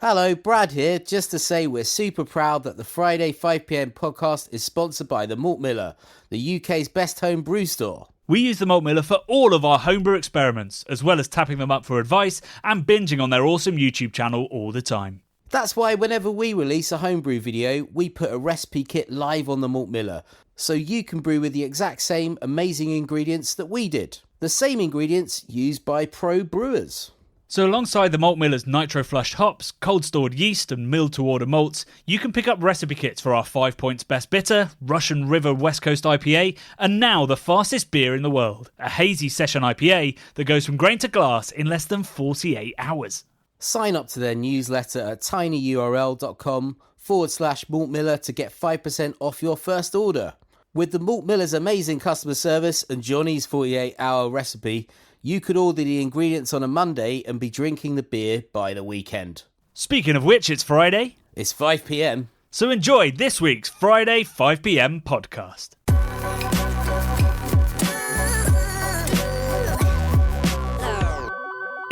Hello, Brad here, just to say we're super proud that the Friday 5pm podcast is sponsored by the Malt Miller, the UK's best home brew store. We use the Malt Miller for all of our homebrew experiments, as well as tapping them up for advice and binging on their awesome YouTube channel all the time. That's why whenever we release a homebrew video, we put a recipe kit live on the Malt Miller, so you can brew with the exact same amazing ingredients that we did. The same ingredients used by pro brewers. So alongside the Malt Miller's nitro-flushed hops, cold-stored yeast and milled-to-order malts, you can pick up recipe kits for our 5 Points Best Bitter, Russian River West Coast IPA, and now the fastest beer in the world, a hazy session IPA that goes from grain to glass in less than 48 hours. Sign up to their newsletter at tinyurl.com/Malt Miller to get 5% off your first order. With the Malt Miller's amazing customer service and Johnny's 48-hour recipe, you could order the ingredients on a Monday and be drinking the beer by the weekend. Speaking of which, it's Friday. It's 5pm. So enjoy this week's Friday 5pm podcast.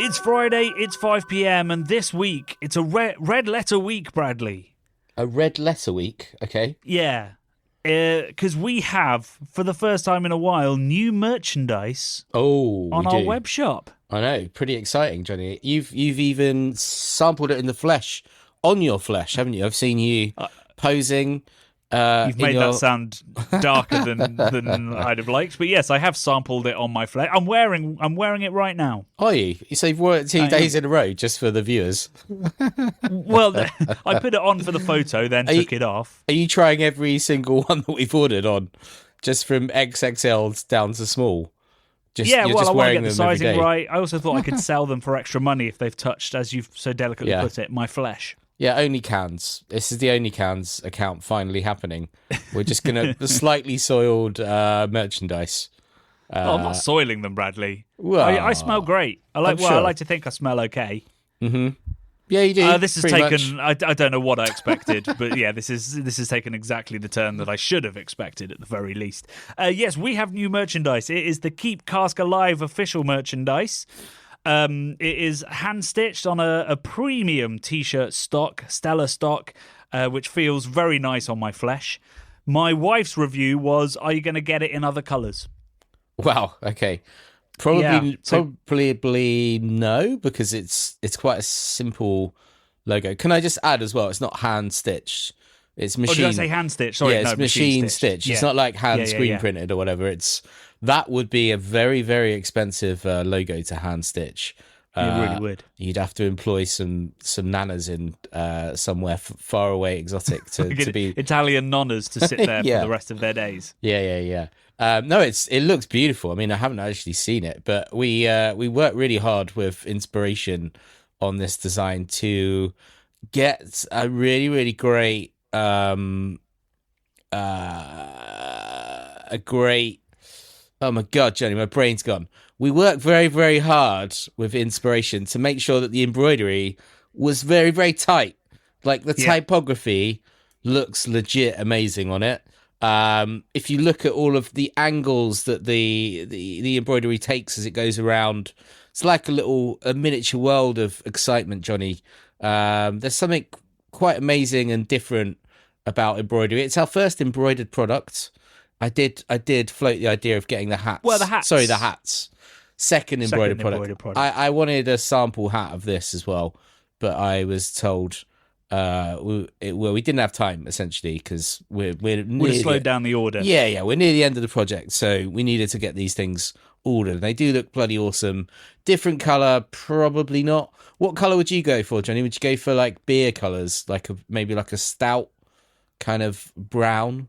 It's Friday, it's 5pm, and this week it's a red letter week, Bradley. A red letter week, okay. Yeah. Because we have, for the first time in a while, new merchandise on our web shop. I know, pretty exciting, Johnny. You've even sampled it in the flesh, on your flesh, haven't you? I've seen you posing. You've made that sound darker than I'd have liked, but yes, I have sampled it on my flesh. I'm wearing it right now. Are you? So you've worn it 2 days in a row just for the viewers? Well, I put it on for the photo, then took it off. Are you trying every single one that we've ordered on, just from XXL down to small? I want to get the sizing right. I also thought I could sell them for extra money if they've touched, as you've so delicately put it, my flesh. Yeah, only cans. This is the only cans account finally happening. We're just going to slightly soiled merchandise. I'm not soiling them, Bradley. Well, I smell great. I like to think I smell okay. Mm-hmm. Yeah, you do. This has taken. I don't know what I expected, but yeah, this has taken exactly the turn that I should have expected at the very least. Yes, we have new merchandise. It is the Keep Cask Alive official merchandise. It is hand-stitched on a premium T-shirt stock, Stella stock, which feels very nice on my flesh. My wife's review was, are you going to get it in other colours? Wow, okay. Probably no, because it's quite a simple logo. Can I just add as well, it's not hand-stitched. It's machine. Oh, did I say hand-stitched? Sorry, it's machine stitched. Yeah. It's not like hand screen printed or whatever. That would be a very, very expensive logo to hand stitch. It really would. You'd have to employ some nanas in somewhere far away, exotic to be Italian nonnas to sit there for the rest of their days. Yeah. No, it looks beautiful. I mean, I haven't actually seen it, but we worked really hard with inspiration on this design to get a really, really great Oh my God, Johnny, my brain's gone. We worked very, very hard with inspiration to make sure that the embroidery was very, very tight. Like the typography looks legit amazing on it. If you look at all of the angles that the embroidery takes as it goes around, it's like a miniature world of excitement, Johnny. There's something quite amazing and different about embroidery. It's our first embroidered product. I did float the idea of getting the hats. Well, the hats. Sorry, the hats. Second embroidered product. I wanted a sample hat of this as well, but I was told we didn't have time, essentially, because we're slowed down the order. Yeah, we're near the end of the project, so we needed to get these things ordered. They do look bloody awesome. Different colour, probably not. What colour would you go for, Johnny? Would you go for like beer colours, maybe like a stout kind of brown?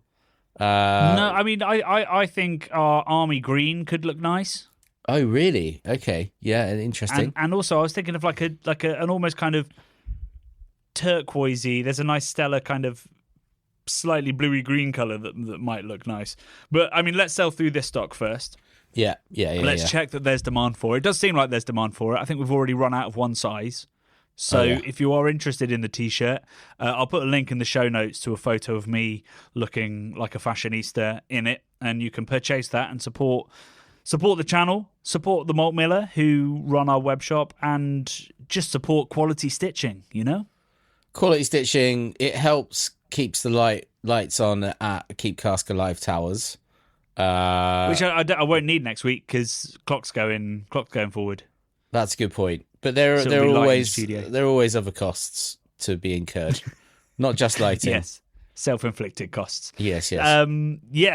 No, I mean, I think our army green could look nice. Oh, really? Okay, yeah, interesting. And also, I was thinking of like an almost kind of turquoisey. There's a nice Stella kind of slightly bluey green color that might look nice. But I mean, let's sell through this stock first. Yeah. Let's check that there's demand for it. It does seem like there's demand for it. I think we've already run out of one size. So if you are interested in the T-shirt, I'll put a link in the show notes to a photo of me looking like a fashionista in it, and you can purchase that and support the channel, support the Malt Miller who run our web shop, and just support quality stitching, you know? Quality stitching, it keeps the lights on at Keep Cask Alive towers. Which I won't need next week because clock's going forward. That's a good point. But So there it'll are be light in the studio. always other costs to be incurred, not just lighting. Yes. Self-inflicted costs. Yes.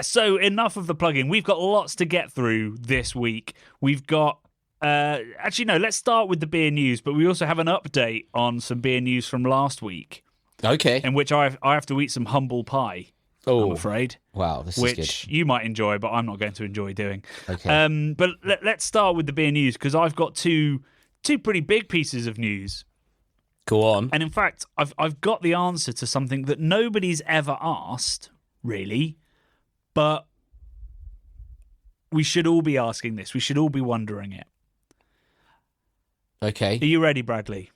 So enough of the plugging. We've got lots to get through this week. We've got actually no, let's start with the beer news, but we also have an update on some beer news from last week. Okay. In which I have to eat some humble pie. I'm afraid. Wow, this is good. Which you might enjoy, but I'm not going to enjoy doing. Okay. But let's start with the beer news because I've got two pretty big pieces of news. Go on. And in fact, I've got the answer to something that nobody's ever asked, really, but we should all be asking this. We should all be wondering it. Okay. Are you ready, Bradley?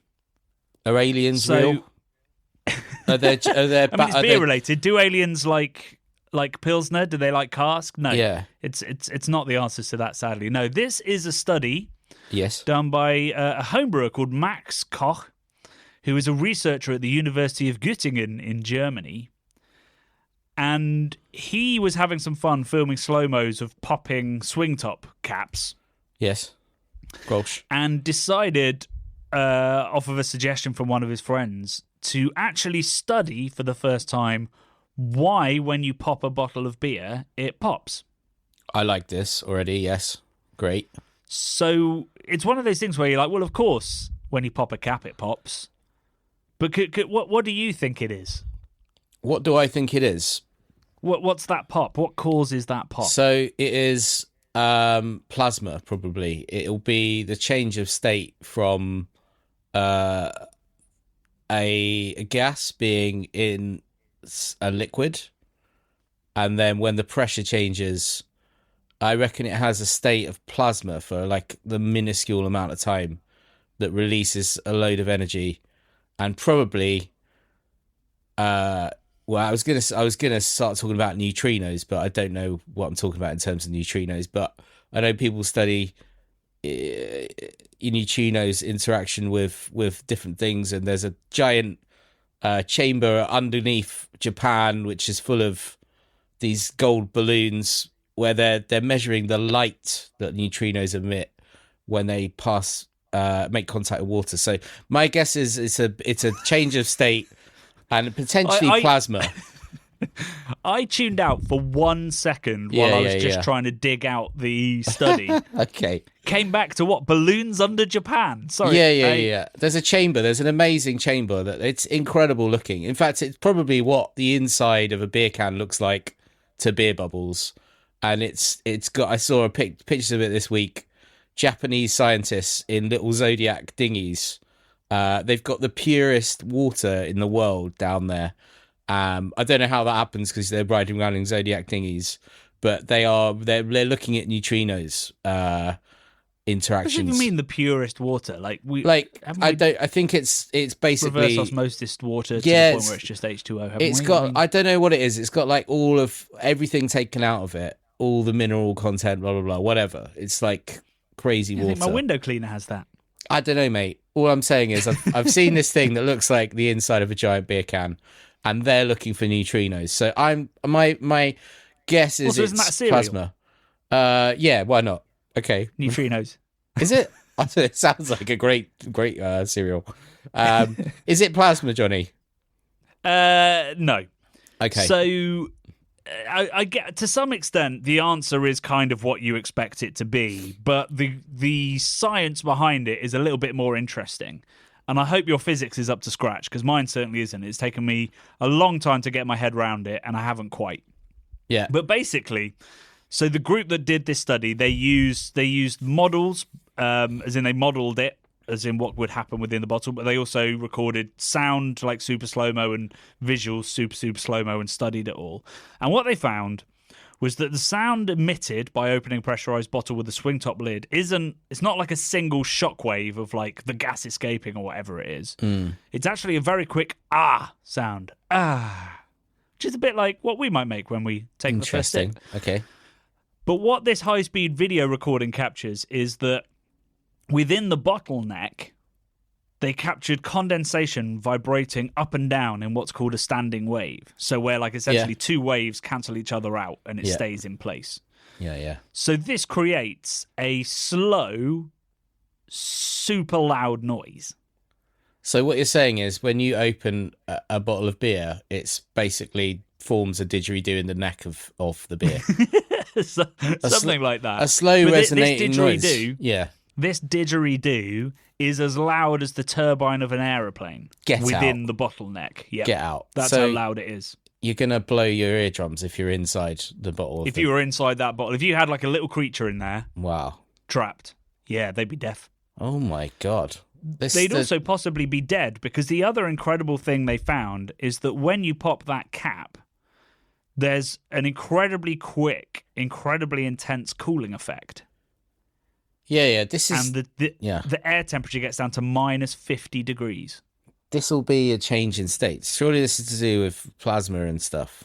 Are aliens real? Are they? I mean, it's beer related. Do aliens like Pilsner? Do they like cask? No. Yeah. It's not the answers to that, sadly. No, this is a study. Yes. Done by a homebrewer called Max Koch, who is a researcher at the University of Göttingen in Germany. And he was having some fun filming slow-mos of popping swing top caps. Yes. Gross. And decided, off of a suggestion from one of his friends, to actually study for the first time why, when you pop a bottle of beer, it pops. I like this already, yes. Great. So it's one of those things where you're like, well, of course, when you pop a cap, it pops. But what do you think it is? What do I think it is? What's that pop? What causes that pop? So it is plasma, probably. It'll be the change of state from a gas being in a liquid, and then when the pressure changes, I reckon it has a state of plasma for like the minuscule amount of time that releases a load of energy, and probably well, I was gonna start talking about neutrinos, but I don't know what I'm talking about in terms of neutrinos. But I know people study neutrinos interaction with different things, and there's a giant chamber underneath Japan which is full of these gold balloons where they're measuring the light that neutrinos emit when they pass make contact with water. So my guess is it's a change of state and potentially plasma. I tuned out for 1 second while I was just trying to dig out the study. Okay. Came back to what? Balloons under Japan. Sorry. Yeah. There's a chamber. There's an amazing chamber that it's incredible looking. In fact, it's probably what the inside of a beer can looks like to beer bubbles. And it's got. I saw pictures of it this week. Japanese scientists in little Zodiac dinghies. They've got the purest water in the world down there. I don't know how that happens because they're riding around in Zodiac dinghies, but they're looking at neutrinos interactions. What do you mean the purest water? I think it's basically reverse osmosis water to the point where it's just H2O. I don't know what it is. It's got like everything taken out of it, all the mineral content, blah blah blah, whatever. It's like crazy water. I think my window cleaner has that. I don't know, mate. All I'm saying is I've seen this thing that looks like the inside of a giant beer can. And they're looking for neutrinos. So my guess is also, isn't that a cereal? Plasma. Yeah, why not? Okay. Neutrinos. Is it? It sounds like a great cereal. Is it plasma, Johnny? No. Okay. So I get, to some extent, the answer is kind of what you expect it to be, but the science behind it is a little bit more interesting. And I hope your physics is up to scratch, because mine certainly isn't. It's taken me a long time to get my head around it, and I haven't quite. Yeah. But basically, so the group that did this study, they used models, as in they modeled it, as in what would happen within the bottle, but they also recorded sound like super slow-mo and visuals super slow-mo and studied it all. And what they found was that the sound emitted by opening a pressurized bottle with a swing top lid it's not like a single shockwave of like the gas escaping or whatever it is. It's actually a very quick sound. Which is a bit like what we might make when we take the first sip. Okay. But what this high-speed video recording captures is that within the bottleneck, they captured condensation vibrating up and down in what's called a standing wave. So where like essentially two waves cancel each other out and it stays in place. Yeah. So this creates a slow, super loud noise. So what you're saying is when you open a bottle of beer, it's basically forms a didgeridoo in the neck of the beer. Something like that. A slow resonating noise. Yeah. This didgeridoo is as loud as the turbine of an aeroplane within the bottleneck. Yep. Get out. That's how loud it is. You're going to blow your eardrums if you're inside the bottle. If you were inside that bottle. If you had like a little creature in there. Wow. Trapped. Yeah, they'd be deaf. Oh my God. They'd also possibly be dead, because the other incredible thing they found is that when you pop that cap, there's an incredibly quick, incredibly intense cooling effect. Yeah. This is, and the air temperature gets down to minus 50 degrees. This will be a change in states. Surely this is to do with plasma and stuff.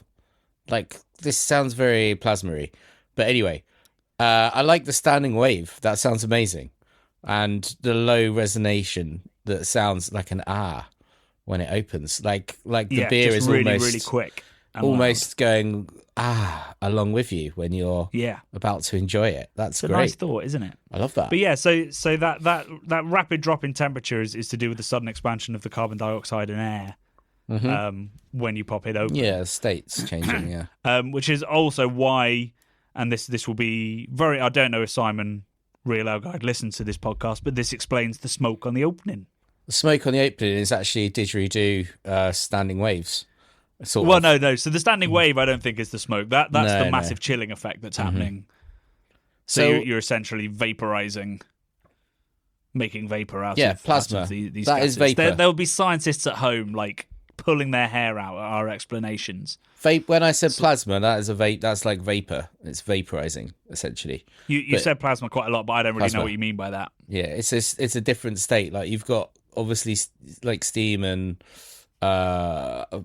Like, this sounds very plasma-y. But anyway, I like the standing wave. That sounds amazing. And the low resonation that sounds like an when it opens. Like the beer is really, almost really quick. Almost going along with you when you're about to enjoy it. That's it's great. A nice thought, isn't it? I love that. But yeah, so that rapid drop in temperature is to do with the sudden expansion of the carbon dioxide in air when you pop it open. Yeah, states changing. Yeah, which is also why, and this will be very. I don't know if Simon Real Ale Guide listens to this podcast, but this explains the smoke on the opening. The smoke on the opening is actually didgeridoo standing waves. No. So the standing wave, I don't think is the smoke. That's the massive chilling effect that's happening. So you're essentially vaporizing, making vapor out of plasma. Out of these that gases. is vapor. There'll be scientists at home like pulling their hair out at our explanations. When I said plasma, that is a vape. That's like vapor. It's vaporizing essentially. You said plasma quite a lot, but I don't really know what you mean by that. Yeah, it's a different state. Like you've got obviously like steam and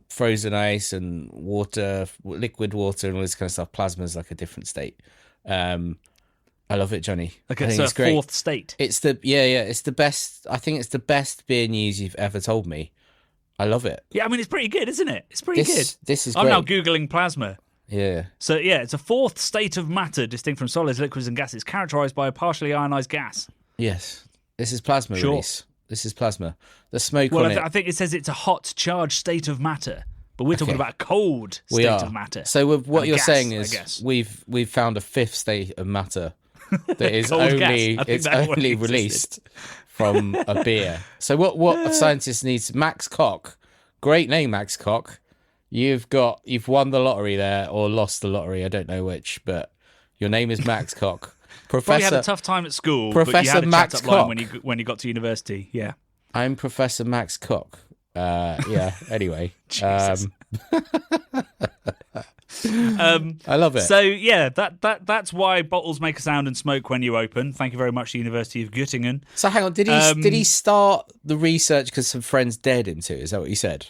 frozen ice and water, liquid water, and all this kind of stuff. Plasma is like a different state. I love it, Johnny. Okay, so it's a fourth state. It's it's the best. I think it's the best beer news you've ever told me. I love it. Yeah, I mean it's pretty good, isn't it? It's pretty good. This is. I'm great. now googling plasma. Yeah. So yeah, it's a fourth state of matter distinct from solids, liquids, and gases, characterized by a partially ionized gas. Yes, this is plasma release. This is plasma. The smoke on it. I think it says it's a hot, charged state of matter, but we're talking about a cold state of matter. So with what you're saying is we've found a fifth state of matter that is only released from a beer. So what a scientist needs, Max Koch, great name, Max Koch. You've won the lottery there, or lost the lottery. I don't know which, but your name is Max Koch. Probably had a tough time at school, Professor but you had a Max chat up line Koch. when you got to university. Yeah, I'm Professor Max Koch. Anyway. I love it. So yeah, that's why bottles make a sound and smoke when you open. Thank you very much, the University of Göttingen. So hang on, did he start the research because some friends dared him to? Is that what you said?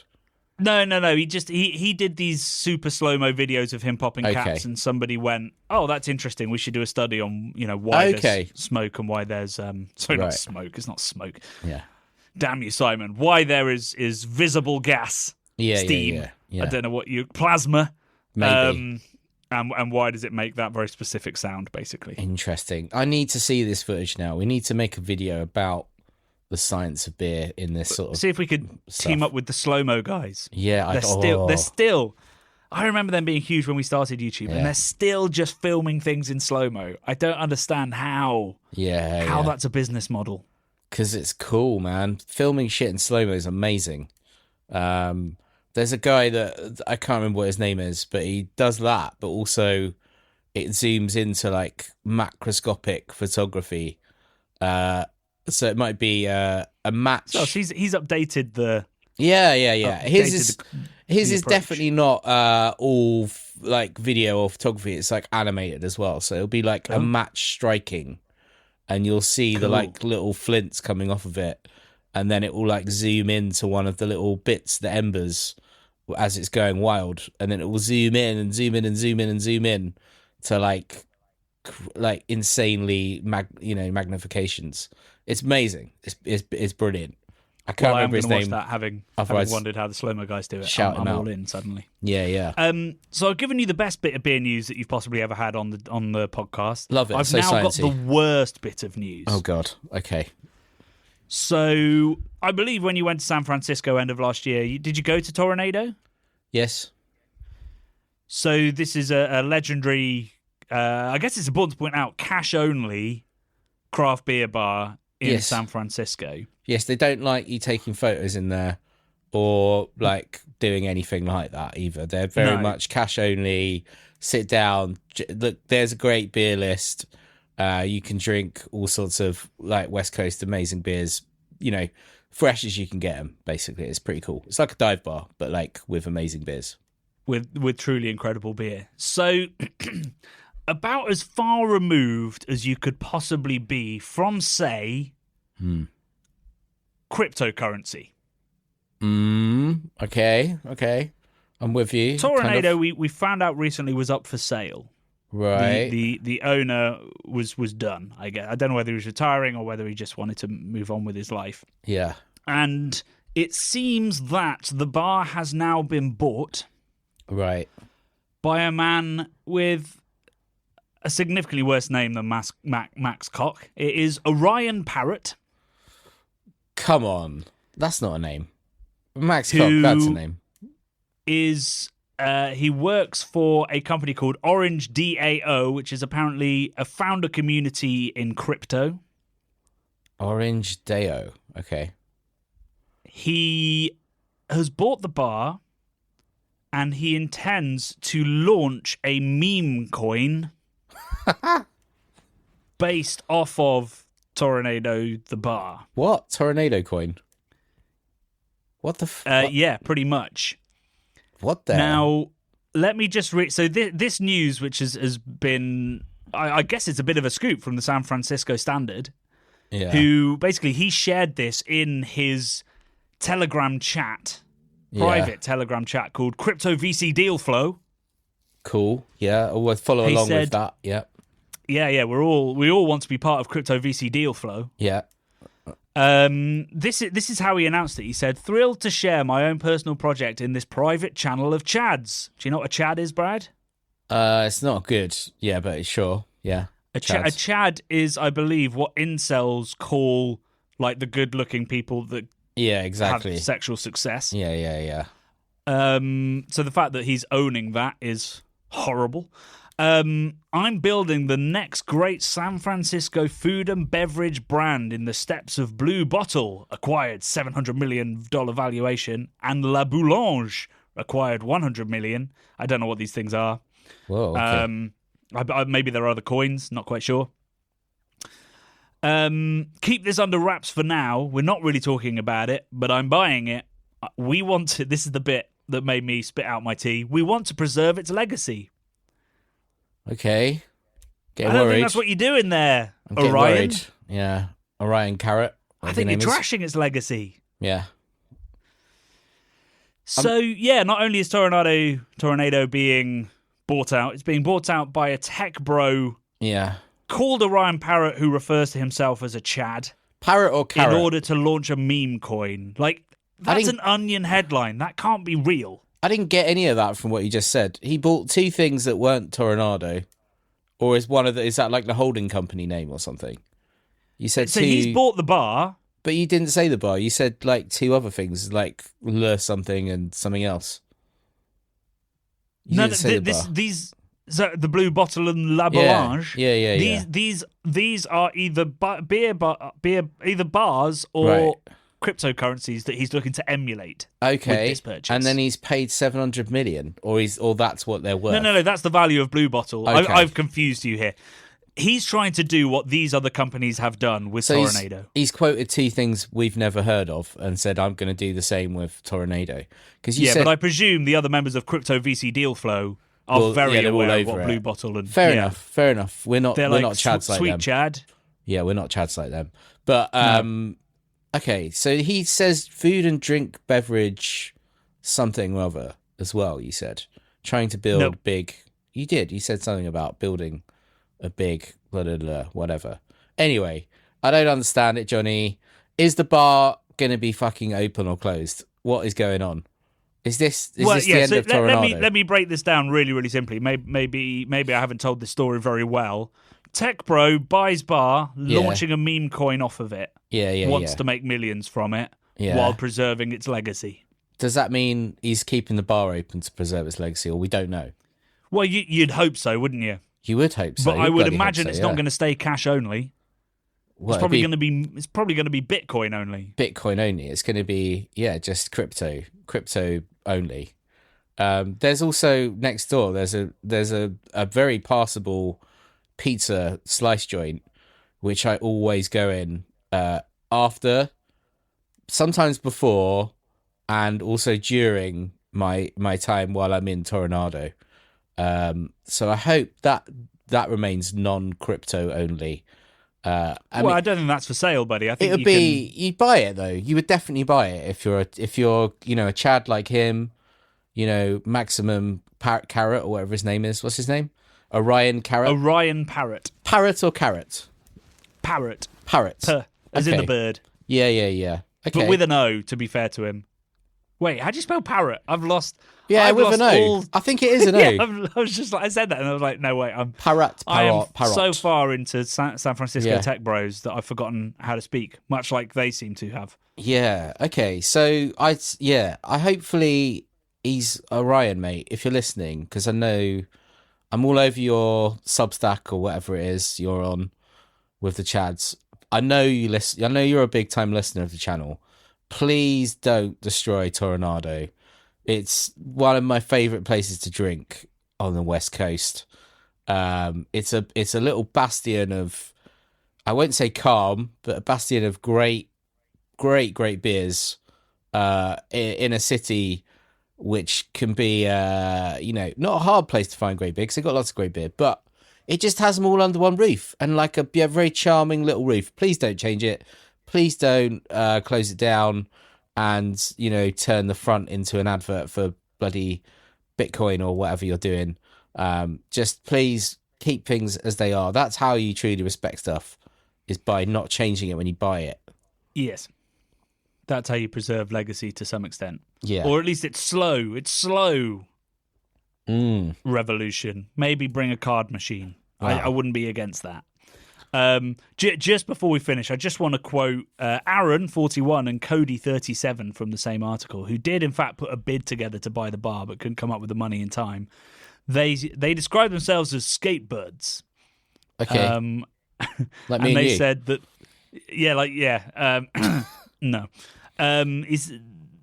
No. He did these super slow-mo videos of him popping caps, and somebody went, "Oh, that's interesting. We should do a study on why there's smoke and why there's not smoke. It's not smoke. Yeah. Damn you, Simon. Why there is visible gas, steam. Yeah. I don't know plasma. Maybe. And why does it make that very specific sound, basically? Interesting. I need to see this footage now. We need to make a video about the science of beer in this sort of. See if we could team up with the slow-mo guys. Yeah, they're still. I remember them being huge when we started YouTube, and they're still just filming things in slow-mo. I don't understand how. How that's a business model. Because it's cool, man. Filming shit in slow-mo is amazing. There's a guy that I can't remember what his name is, but he does that, but also it zooms into like macroscopic photography. So it might be a match. So he's updated the. Yeah. His is definitely not all like video or photography. It's like animated as well. So it'll be like a match striking, and you'll see the like little flints coming off of it, and then it will like zoom into one of the little bits, the embers, as it's going wild, and then it will zoom in and zoom in and zoom in and zoom in to like insanely magnifications. It's amazing. It's brilliant. I can't remember his watch name. that, having wondered how the slow-mo guys do it. Shout him I'm out. all in suddenly. Yeah. So I've given you the best bit of beer news that you've possibly ever had on the podcast. Love it. I've so now got sciencey. the worst bit of news. Oh God. Okay. So I believe when you went to San Francisco end of last year, did you go to Toronado? Yes. So this is a legendary, I guess it's important to point out, cash-only craft beer bar in San Francisco. Yes, they don't like you taking photos in there or like doing anything like that either. They're very much cash-only, sit down, look, there's a great beer list. You can drink all sorts of like West Coast amazing beers, fresh as you can get them, basically. It's pretty cool. It's like a dive bar, but like with amazing beers. With truly incredible beer. So about as far removed as you could possibly be from, say, cryptocurrency. Okay. I'm with you. Toronado, we found out recently, was up for sale. Right. The owner was done, I guess. I don't know whether he was retiring or whether he just wanted to move on with his life. Yeah. And it seems that the bar has now been bought. Right. By a man with a significantly worse name than Max Cock. It is Orion Parrott. Come on. That's not a name. Max Cock, that's a name. He works for a company called Orange DAO, which is apparently a founder community in crypto. Orange DAO. Okay. He has bought the bar and he intends to launch a meme coin based off of Toronado the bar. What? Toronado coin? What the yeah, pretty much. What the Now, let me just read. So this news, which has been, I guess it's a bit of a scoop from the San Francisco Standard, who basically, he shared this in his Telegram chat, private Telegram chat called Crypto VC Deal Flow. Cool. Yeah, we'll follow along with that. Yeah. Yeah. We all want to be part of Crypto VC Deal Flow. Yeah. This is how he announced it. He said, "Thrilled to share my own personal project in this private channel of chads." Do you know what a chad is, Brad? It's not good. Yeah, but sure. Yeah. A chad is, I believe, what incels call like the good-looking people that have sexual success. Yeah. So the fact that he's owning that is horrible. I'm building the next great San Francisco food and beverage brand in the steps of Blue Bottle, acquired $700 million valuation, and La Boulange, acquired $100 million. I don't know what these things are. Whoa, okay. Maybe there are other coins, not quite sure. Keep this under wraps for now. We're not really talking about it, but I'm buying it. We want to, this is the bit that made me spit out my tea. We want to preserve its legacy. Okay. I don't think that's what you're doing there, Orion. Worried. Yeah. Orion Carrot. I think you're trashing its legacy. Yeah. So, not only is Toronado being bought out, it's being bought out by a tech bro called Orion Parrott, who refers to himself as a Chad. Parrot or carrot? In order to launch a meme coin. Like, that's an Onion headline. That can't be real. I didn't get any of that from what you just said. He bought two things that weren't Toronado. Or is that like the holding company name or something? You said so two... he's bought the bar. But you didn't say the bar. You said like two other things, like Le something and something else. The Blue Bottle and La Boulange. Yeah. These are either either bars or cryptocurrencies that he's looking to emulate. Okay, with this purchase. And then he's paid $700 million, or that's what they're worth. No, that's the value of Blue Bottle. Okay. I've confused you here. He's trying to do what these other companies have done with Toronado. He's quoted two things we've never heard of and said, I'm going to do the same with Toronado. But I presume the other members of Crypto VC Deal Flow are very aware of what Blue Bottle and... Fair enough. We're not chads like them. Sweet Chad. Yeah, we're not chads like them. But, okay, so he says food and drink beverage something or other as well, you said. Trying to build big... You did. You said something about building... a big blah, blah, blah, whatever. Anyway, I don't understand it, Johnny. Is the bar going to be fucking open or closed? What is going on? Is this the end of Toronado? Toronado? Let me break this down really, really simply. Maybe I haven't told this story very well. Tech Bro buys bar, launching a meme coin off of it. Wants to make millions from it while preserving its legacy. Does that mean he's keeping the bar open to preserve its legacy, or we don't know? Well, you'd hope so, wouldn't you? You would hope so. But I would imagine it's not going to stay cash only. Well, it's probably going to be Bitcoin only. Bitcoin only. It's going to be just crypto only. There's also next door. There's a very passable pizza slice joint, which I always go in after, sometimes before, and also during my time while I'm in Toronado. So I hope that remains non-crypto only. I don't think that's for sale, buddy. I think you'd buy it though. You would definitely buy it if you're a Chad like him, Maximum Carrot or whatever his name is. What's his name? Orion Carrot. Orion Parrot. Parrot or carrot? Parrot. Parrot. As in the bird. Yeah. Okay. But with an O, to be fair to him. Wait, how do you spell parrot? I've lost. Yeah, with an O. I think it is an O. I was just like, I said that, and I was like, no, wait, Parrot. I am so far into San Francisco tech bros that I've forgotten how to speak, much like they seem to have. Yeah. Okay. So I hopefully he's Orion, mate. If you're listening, because I know I'm all over your Substack or whatever it is you're on with the Chads. I know you listen. I know you're a big time listener of the channel. Please don't destroy Toronado. It's one of my favourite places to drink on the West Coast. It's a little bastion of, I won't say calm, but a bastion of great beers in a city which can be, not a hard place to find great beer because they've got lots of great beer, but it just has them all under one roof and like a very charming little roof. Please don't change it. Please don't close it down and, turn the front into an advert for bloody Bitcoin or whatever you're doing. Just please keep things as they are. That's how you truly respect stuff, is by not changing it when you buy it. Yes. That's how you preserve legacy to some extent. Yeah. Or at least it's slow. It's slow. Revolution. Maybe bring a card machine. Wow. I wouldn't be against that. Just before we finish, I just want to quote Aaron, 41, and Cody, 37, from the same article, who did in fact put a bid together to buy the bar but couldn't come up with the money in time. They describe themselves as skatebirds. Okay. Like me and they said that, no.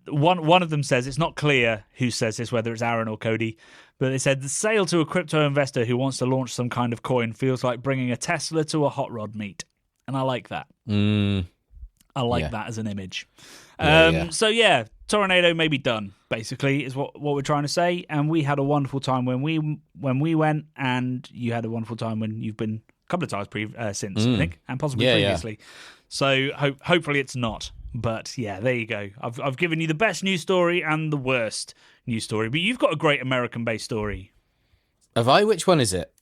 One of them says, it's not clear who says this, whether it's Aaron or Cody, but they said the sale to a crypto investor who wants to launch some kind of coin feels like bringing a Tesla to a hot rod meet. And I like that. I like that as an image. So Toronado may be done, basically, is what we're trying to say. And we had a wonderful time when we went, and you had a wonderful time when you've been a couple of times since, I think, and possibly previously. So hopefully it's not. But yeah, there you go. I've given you the best news story and the worst news story. But you've got a great American-based story. Have I? Which one is it?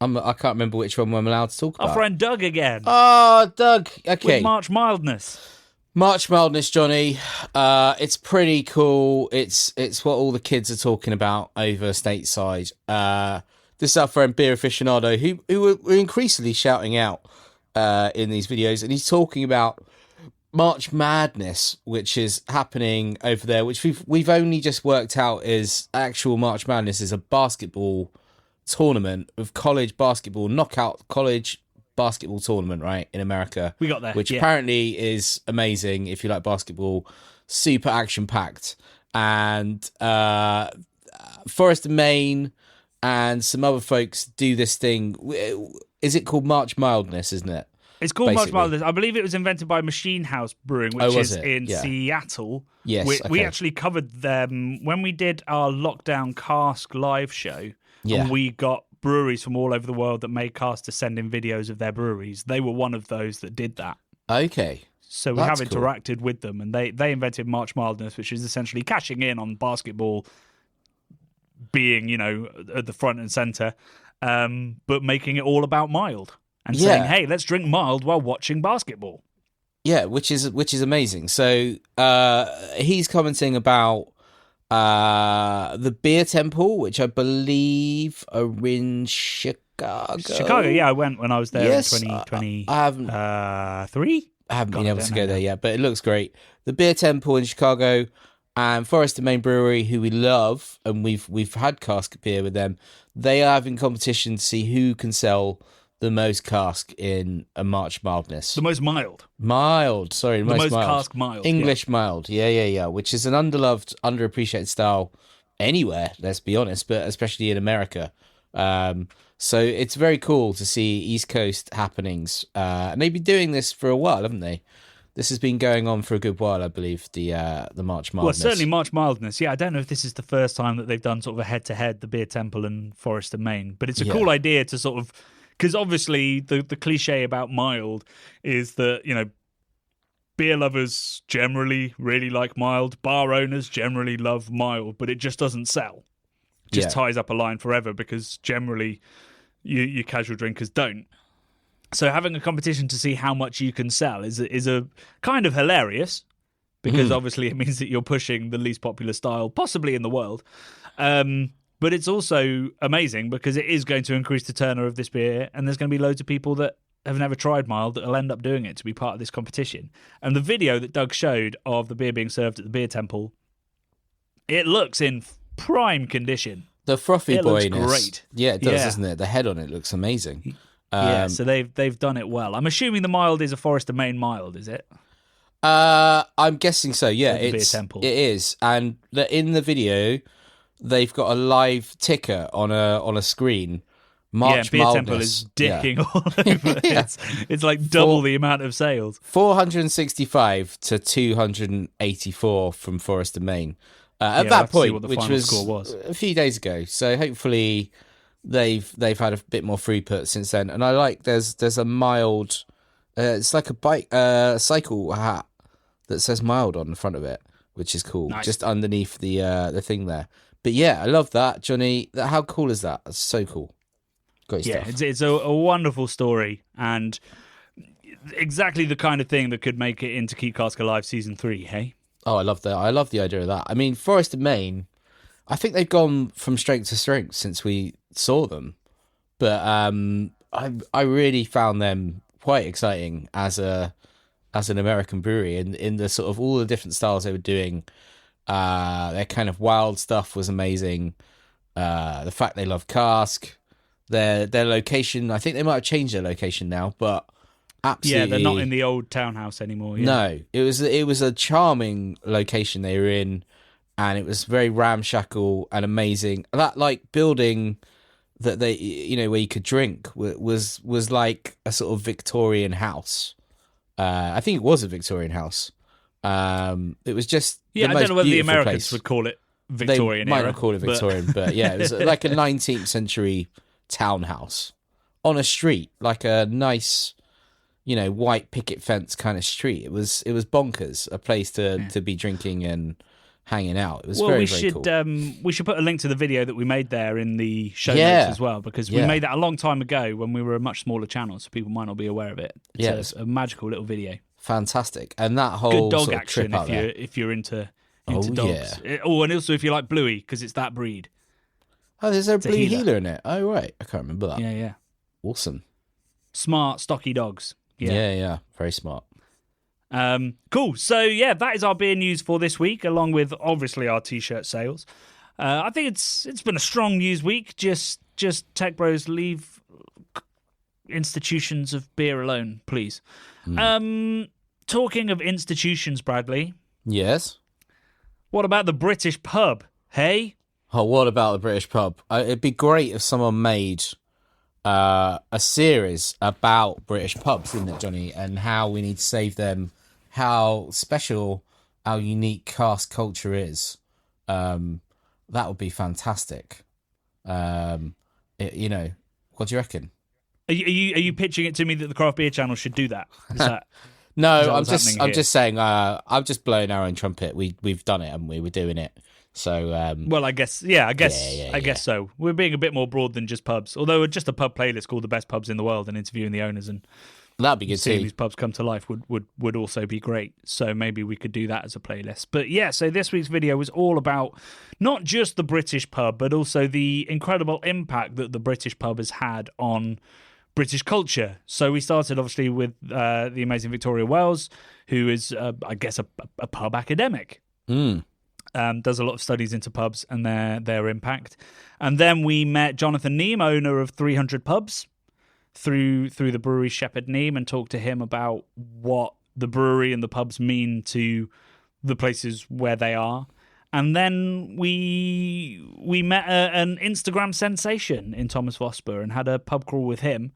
I can't remember which one I'm allowed to talk about. Our friend Doug again. Oh, Doug. Okay. With March Mildness. March Mildness, Johnny. It's pretty cool. It's what all the kids are talking about over stateside. This is our friend Beer Aficionado, who we're increasingly shouting out in these videos, and he's talking about March Madness, which is happening over there, which we've only just worked out is actual March Madness is a basketball tournament of college basketball, knockout college basketball tournament, right, in America. We got there. Which apparently is amazing if you like basketball, super action-packed. And Forest and Maine and some other folks do this thing. Is it called March Mildness, isn't it? It's called March Mildness. I believe it was invented by Machine House Brewing, which is in Seattle. Yes, we actually covered them when we did our Lockdown Cask live show. Yeah. And we got breweries from all over the world that made casts to send in videos of their breweries. They were one of those that did that. Okay. So we have interacted with them, and they invented March Mildness, which is essentially cashing in on basketball being, at the front and center, but making it all about mild and saying, hey, let's drink mild while watching basketball. Yeah, which is amazing. So he's commenting about the beer temple, which I believe are in Chicago. Chicago, yeah, I went when I was there in Yes, 2023. I haven't been able to go there yet, but it looks great. The beer temple in Chicago, and Forest and Main Brewery, who we love, and we've had cask beer with them. They are having competition to see who can sell the most cask in a March mildness. The most mild. Mild, sorry, The most mild. cask mild. English mild, yeah. Which is an underloved, underappreciated style anywhere, let's be honest, but especially in America. So it's very cool to see East Coast happenings. And they've been doing this for a while, haven't they? This has been going on for a good while, I believe, the March Mildness. Well, certainly March Mildness. Yeah, I don't know if this is the first time that they've done sort of a head-to-head, the Beer Temple and Forest and Main. But it's a cool idea to sort of... Because obviously the cliche about mild is that, you know, beer lovers generally really like mild. Bar owners generally love mild, but it just doesn't sell. Just ties up a line forever because generally you casual drinkers don't. So having a competition to see how much you can sell is a kind of hilarious because obviously it means that you're pushing the least popular style possibly in the world. But it's also amazing because it is going to increase the turnover of this beer, and there's going to be loads of people that have never tried mild that will end up doing it to be part of this competition. And the video that Doug showed of the beer being served at the Beer Temple, it looks in prime condition. The frothy boyness. Looks great. Yeah, it does, doesn't it? The head on it looks amazing. So they've done it well. I'm assuming the mild is a Forest and Main mild, is it? I'm guessing so. Yeah, the Beer Temple. It is, and in the video, they've got a live ticker on a screen. March Beer Mildness. Temple is dicking all over. It's like double the amount of sales. 465 to 284 from Forest and Main. At that point, which was a few days ago. So hopefully they've had a bit more throughput since then. And I like there's a mild. It's like a bike cycle hat that says mild on the front of it, which is cool. Nice. Just underneath the thing there. But yeah, I love that, Johnny. How cool is that? That's so cool. Great stuff. Yeah, it's a wonderful story and exactly the kind of thing that could make it into Keep Cask Alive Season 3, hey? Oh, I love that. I love the idea of that. I mean, Forest and Main, I think they've gone from strength to strength since we saw them. But I really found them quite exciting as an American brewery in the sort of all the different styles they were doing. Their kind of wild stuff was amazing. The fact they love cask, their location. I think they might have changed their location now, but absolutely, yeah, they're not in the old townhouse anymore. Yeah. No, it was a charming location they were in, and it was very ramshackle and amazing. That like building that they, you know, where you could drink was like a sort of Victorian house. I think it was a Victorian house. It was just I don't know whether the Americans would call it Victorian. They might not call it Victorian, but yeah, it was like a 19th century townhouse on a street, like a nice, you know, white picket fence kind of street. It was bonkers, a place to be drinking and hanging out. It was very cool. We should put a link to the video that we made there in the show notes as well, because we made that a long time ago when we were a much smaller channel, so people might not be aware of it. It's a magical little video. Fantastic. And that whole good dog sort of action if you're into dogs. Yeah. And also if you like Bluey, because it's that breed. Oh, there's a blue healer in it. Oh, right. I can't remember that. Yeah. Awesome. Smart, stocky dogs. Yeah. Very smart. Cool. So, yeah, that is our beer news for this week, along with, obviously, our T-shirt sales. I think it's been a strong news week. Just Tech Bros, leave institutions of beer alone, please. Talking of institutions, Bradley. Yes? What about the British pub, hey? Oh, what about the British pub? It'd be great if someone made a series about British pubs, wouldn't it, Johnny? And how we need to save them, how special our unique cask culture is. That would be fantastic. What do you reckon? Are you pitching it to me that the Craft Beer Channel should do that? Is that no, I'm just saying. I'm just blowing our own trumpet. We've done it, haven't we? We're doing it. So well, I guess so. We're being a bit more broad than just pubs. Although just a pub playlist called the best pubs in the world and interviewing the owners and That'd be good Seeing too. these pubs come to life would also be great. So maybe we could do that as a playlist. But yeah, so this week's video was all about not just the British pub, but also the incredible impact that the British pub has had on British culture. So we started obviously with the amazing Victoria Wells, who is, I guess, a pub academic. Does a lot of studies into pubs and their impact. And then we met Jonathan Neame, owner of 300 Pubs, through the brewery Shepherd Neame, and talked to him about what the brewery and the pubs mean to the places where they are. And then we met an Instagram sensation in Thomas Vosper and had a pub crawl with him,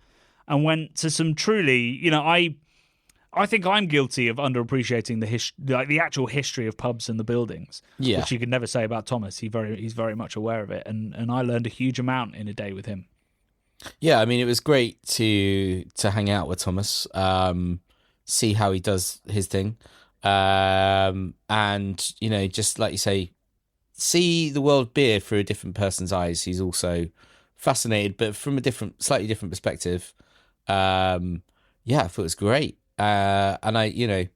and went to some truly, I think I'm guilty of underappreciating the actual history of pubs and the buildings, which you could never say about Thomas. He's very much aware of it, and I learned a huge amount in a day with him. Yeah, I mean, it was great to hang out with Thomas, see how he does his thing, and just like you say, see the world of beer through a different person's eyes. He's also fascinated, but from a slightly different perspective. I thought it was great. And I,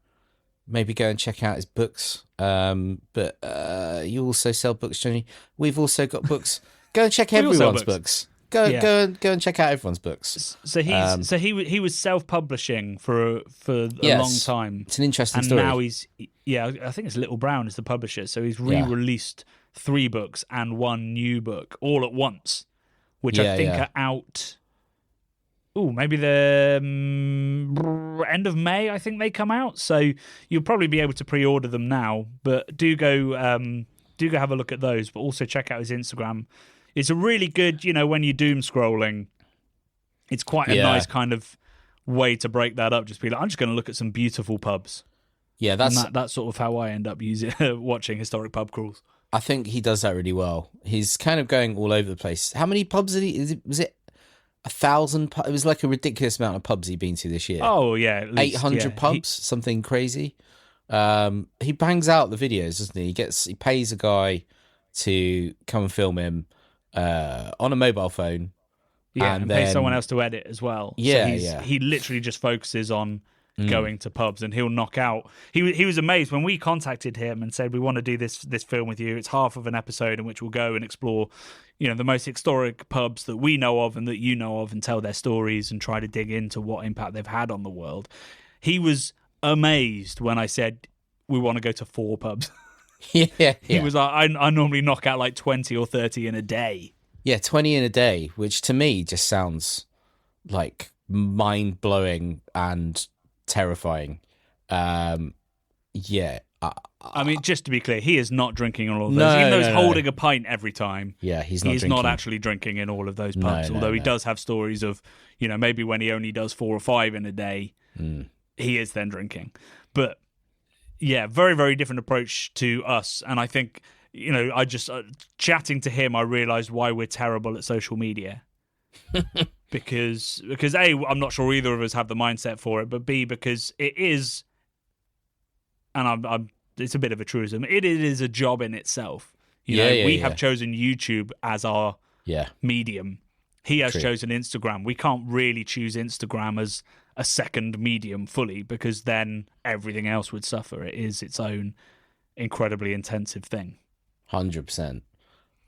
maybe go and check out his books. But you also sell books, Johnny. We've also got books. Go and check everyone's books. Go and check out everyone's books. So he was self-publishing for a long time. It's an interesting story. And now I think it's Little Brown is the publisher. So he's re-released 3 books and 1 new book all at once, which I think are out. Oh, maybe the end of May, I think they come out. So you'll probably be able to pre-order them now. But do go have a look at those. But also check out his Instagram. It's a really good, when you're doom scrolling, it's quite a nice kind of way to break that up. Just be like, I'm just going to look at some beautiful pubs. Yeah, that's sort of how I end up watching historic pub crawls. I think he does that really well. He's kind of going all over the place. How many pubs did he? Was it 1,000? It was like a ridiculous amount of pubs he'd been to this year. Oh yeah, at least, 800 pubs, something crazy. He bangs out the videos, doesn't he? He pays a guy to come and film him on a mobile phone. Yeah, and pay someone else to edit as well. Yeah, so he literally just focuses on going to pubs, and he'll knock out. He was amazed when we contacted him and said, we want to do this film with you. It's half of an episode in which we'll go and explore, the most historic pubs that we know of and that you know of, and tell their stories and try to dig into what impact they've had on the world. He was amazed when I said we want to go to 4 pubs. He was like, I normally knock out like 20 or 30 in a day. Yeah, 20 in a day, which to me just sounds like mind-blowing and terrifying. I mean, just to be clear, he is not drinking on all of those. Even though he's holding a pint every time. Yeah, he's not drinking. Not actually drinking in all of those pubs. Although he does have stories of, maybe when he only does 4 or 5 in a day, he is then drinking. But yeah, very, very different approach to us. And I think, I just, chatting to him, I realised why we're terrible at social media. because A, I'm not sure either of us have the mindset for it, but B, because it is, and it's a bit of a truism, it is a job in itself. We have chosen YouTube as our medium. He has chosen Instagram. We can't really choose Instagram as a second medium fully, because then everything else would suffer. It is its own incredibly intensive thing. 100%.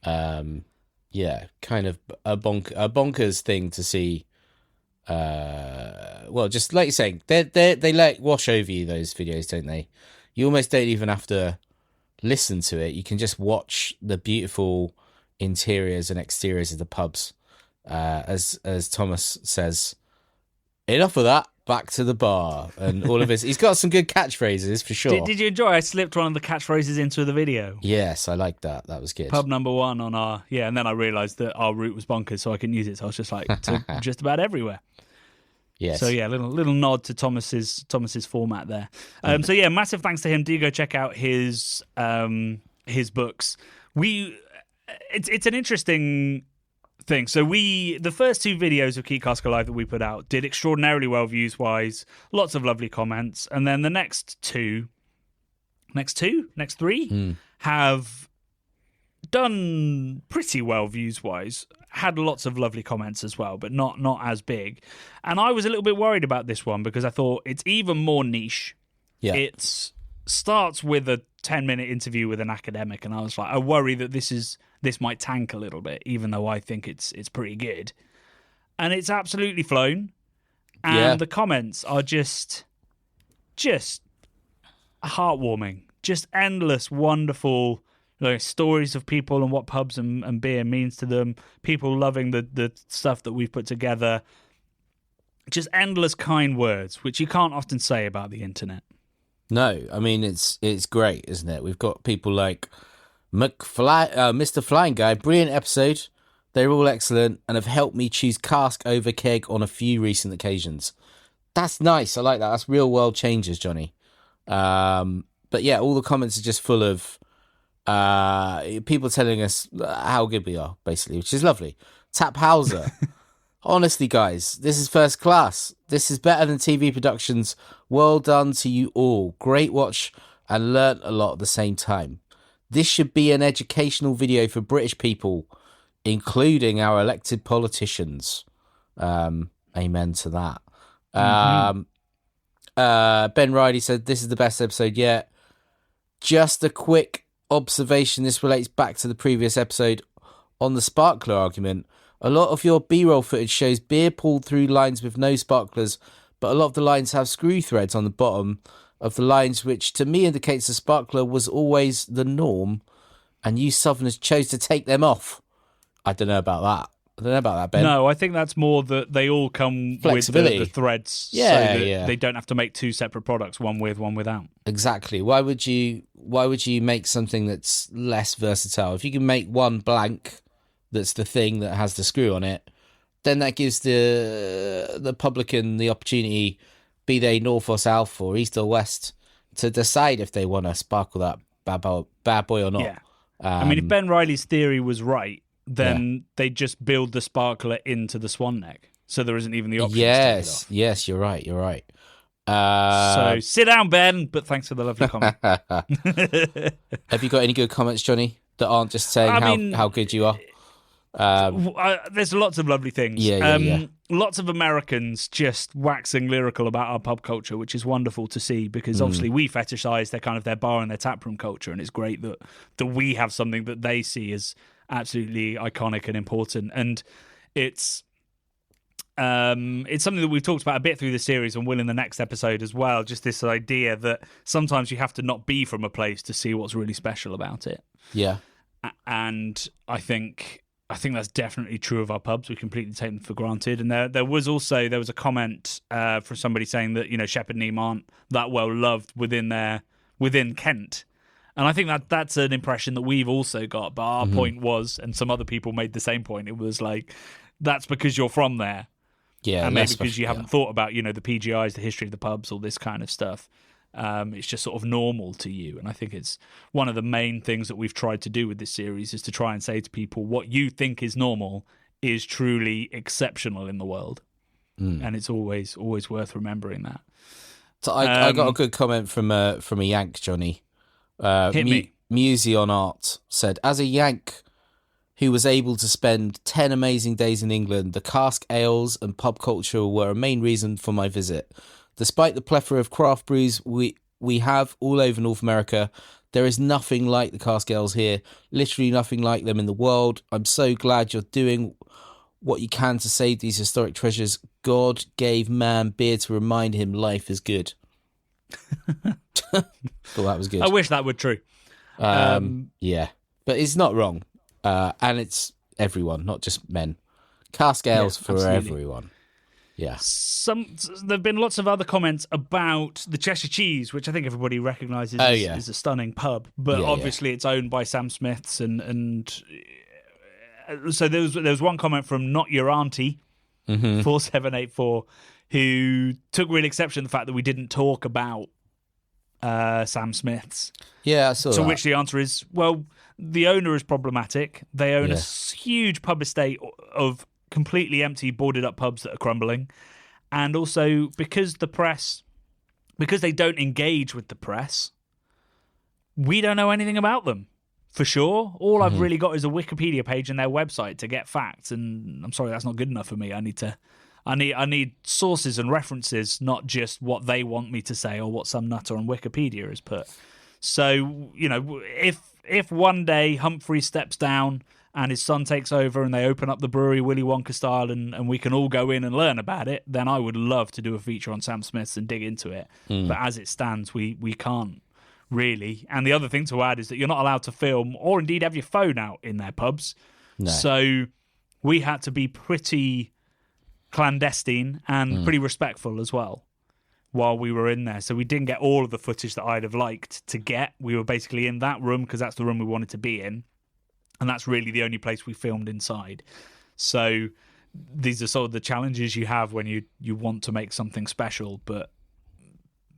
Kind of a bonkers thing to see. Just like you're saying, they let wash over you, those videos, don't they? You almost don't even have to listen to it. You can just watch the beautiful interiors and exteriors of the pubs. As Thomas says, enough of that, back to the bar, and all of his. He's got some good catchphrases for sure. Did you enjoy? I slipped one of the catchphrases into the video. Yes, I like that. That was good. Pub number 1 on our and then I realised that our route was bonkers, so I couldn't use it. So I was just like to just about everywhere. Yes. So little nod to Thomas's format there. So massive thanks to him. Do go check out his books. It's an interesting thing. So the first 2 videos of Keep Cask Alive that we put out did extraordinarily well views wise, lots of lovely comments, and then the next 3 have done pretty well views-wise. Had lots of lovely comments as well, but not as big. And I was a little bit worried about this one because I thought it's even more niche. Yeah. It starts with a 10-minute interview with an academic, and I was like, I worry that this might tank a little bit, even though I think it's pretty good. And it's absolutely flown. And the comments are just heartwarming. Just endless, wonderful stories of people and what pubs and beer means to them. People loving the stuff that we've put together. Just endless kind words, which you can't often say about the internet. No, I mean, it's great, isn't it? We've got people like Mr. Flying Guy, brilliant episode. They're all excellent and have helped me choose cask over keg on a few recent occasions. That's nice. I like that. That's real world changes, Johnny. But yeah, all the comments are just full of people telling us how good we are, basically, which is lovely. Tap Hauser. Honestly, guys, this is first class. This is better than TV productions. Well done to you all. Great watch and learnt a lot at the same time. This should be an educational video for British people, including our elected politicians. Amen to that. Ben Riley said, this is the best episode yet. Just a quick observation. This relates back to the previous episode on the sparkler argument. A lot of your B-roll footage shows beer pulled through lines with no sparklers, but a lot of the lines have screw threads on the bottom of the lines, which to me indicates the sparkler was always the norm, and you Southerners chose to take them off. I don't know about that. I don't know about that, Ben. No, I think that's more that they all come with the threads, so that they don't have to make two separate products, one with, one without. Exactly. Why would you make something that's less versatile? If you can make one blank, that's the thing that has the screw on it, then that gives the publican the opportunity, be they north or south or east or west, to decide if they want to sparkle that bad boy or not. Yeah. I mean, if Ben Riley's theory was right, then they just build the sparkler into the swan neck, so there isn't even the option to take it off. Yes, you're right. So sit down, Ben, but thanks for the lovely comment. Have you got any good comments, Johnny, that aren't just saying how good you are? There's lots of lovely things. Lots of Americans just waxing lyrical about our pub culture, which is wonderful to see, because obviously we fetishize their bar and their taproom culture, and it's great that we have something that they see as absolutely iconic and important. And it's something that we've talked about a bit through the series and will in the next episode as well, just this idea that sometimes you have to not be from a place to see what's really special about it. And I think that's definitely true of our pubs. We completely take them for granted. And there was a comment from somebody saying that Shepherd and Neame aren't that well loved within Kent, and I think that's an impression that we've also got. But our point was, and some other people made the same point, it was like, that's because you're from there, and maybe because you haven't thought about the PGIs, the history of the pubs, all this kind of stuff. It's just sort of normal to you. And I think it's one of the main things that we've tried to do with this series, is to try and say to people, what you think is normal is truly exceptional in the world. And it's always worth remembering that. So I got a good comment from a Yank, Johnny. Hit me. Musey on Art said, as a Yank who was able to spend 10 amazing days in England, the cask ales and pub culture were a main reason for my visit. Despite the plethora of craft brews we have all over North America, there is nothing like the cask ales here. Literally nothing like them in the world. I'm so glad you're doing what you can to save these historic treasures. God gave man beer to remind him life is good. Thought that was good. I wish that were true. Yeah, but it's not wrong. And it's everyone, not just men. Cask ales for absolutely. Everyone. Yeah. There've been lots of other comments about the Cheshire Cheese, which I think everybody recognises is a stunning pub, but obviously it's owned by Sam Smith's, and so there was one comment from Not Your Auntie 4784 who took real exception to the fact that we didn't talk about Sam Smith's. Yeah, I saw that. To which the answer is, well, the owner is problematic. They own a huge pub estate of completely empty, boarded up pubs that are crumbling, and also because they don't engage with the press, we don't know anything about them. for sure. All I've really got is a Wikipedia page and their website to get facts, and I'm sorry, that's not good enough for me. I need sources and references, not just what they want me to say or what some nutter on Wikipedia has put. So, if one day Humphrey steps down and his son takes over and they open up the brewery Willy Wonka style and we can all go in and learn about it, then I would love to do a feature on Sam Smith's and dig into it. But as it stands, we can't really. And the other thing to add is that you're not allowed to film or indeed have your phone out in their pubs. No. So we had to be pretty clandestine and pretty respectful as well while we were in there. So we didn't get all of the footage that I'd have liked to get. We were basically in that room because that's the room we wanted to be in. And that's really the only place we filmed inside. So these are sort of the challenges you have when you want to make something special, but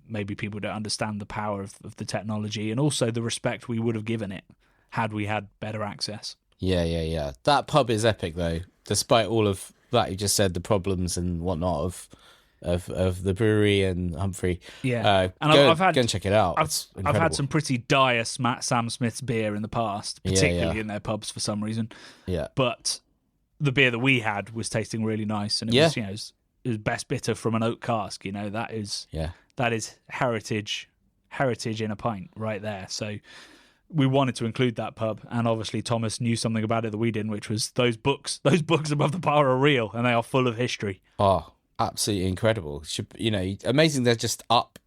maybe people don't understand the power of the technology and also the respect we would have given it had we had better access. Yeah. That pub is epic, though, despite all of that you just said, the problems and whatnot of the brewery and Humphrey. Yeah, and go and check it out. I've had some pretty dire Sam Smith's beer in the past, particularly in their pubs for some reason. Yeah, but the beer that we had was tasting really nice, and it was it was best bitter from an oak cask. That is heritage in a pint right there. So we wanted to include that pub, and obviously Thomas knew something about it that we didn't, which was those books above the bar are real and they are full of history. Oh, absolutely incredible. Amazing they're just up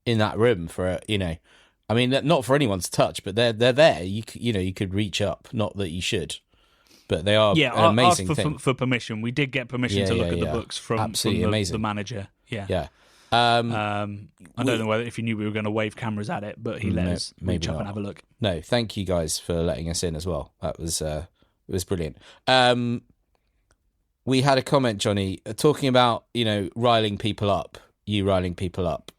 in that room for I mean, not for anyone to touch, but they're there. You could reach up, not that you should, but they are an amazing thing. For permission. We did get permission to look at the books from the manager. Yeah. I don't know if he knew we were going to wave cameras at it, but he let us reach up and have a look. No, thank you guys for letting us in as well. That was it was brilliant. We had a comment, Johnny, talking about riling people up. You riling people up.